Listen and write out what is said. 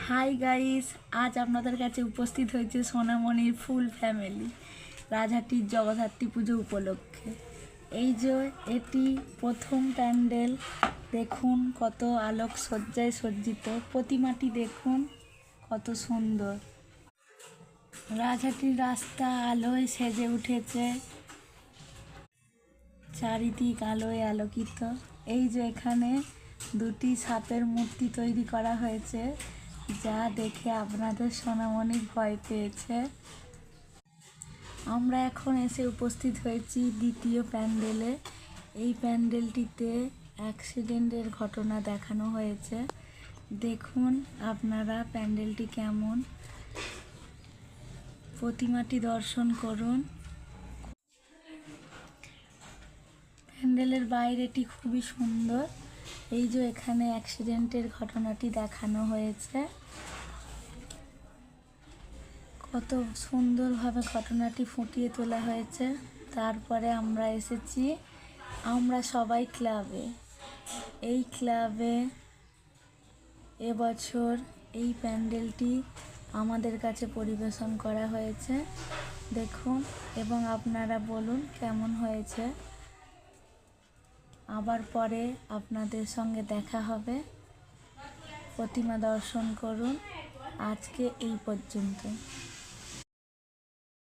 Hi guys, আজ আপনাদের কাছে উপস্থিত হয়েছে সোনামণির ফুল ফ্যামিলি রাজহাটির জগদ্ধাত্রী পুজো উপলক্ষে। এই যে এটি প্রথম প্যান্ডেল, দেখুন কত আলোক সজ্জায় সজ্জিত, প্রতিমাটি দেখুন কত সুন্দর। রাজহাটির রাস্তা আলোয় সেজে উঠেছে, চারিদিক আলোয় আলোকিত। এই যে এখানে দুটি সাপের মূর্তি তৈরি করা হয়েছে, যা দেখে আপনাদের সোনামণি ভয় পেয়েছে। আমরা এখন এসে উপস্থিত হয়েছি দ্বিতীয় প্যান্ডেলে। এই প্যান্ডেলটিতে অ্যাক্সিডেন্টের ঘটনা দেখানো হয়েছে। দেখুন আপনারা প্যান্ডেলটি কেমন, প্রতিমাটি দর্শন করুন। প্যান্ডেলের বাইরেটি খুবই সুন্দর। এই যে এখানে অ্যাক্সিডেন্টের ঘটনাটি দেখানো হয়েছে, কত সুন্দরভাবে ঘটনাটি ফুটিয়ে তোলা হয়েছে। তারপরে আমরা এসেছি আমরা সবাই ক্লাবে। এই ক্লাবে এবছর এই প্যান্ডেলটি আমাদের কাছে পরিবেশন করা হয়েছে। দেখুন এবং আপনারা বলুন কেমন হয়েছে। আবার পরে আপনাদের সঙ্গে দেখা হবে। প্রতিমা দর্শন করুন। আজকে এই পর্যন্ত।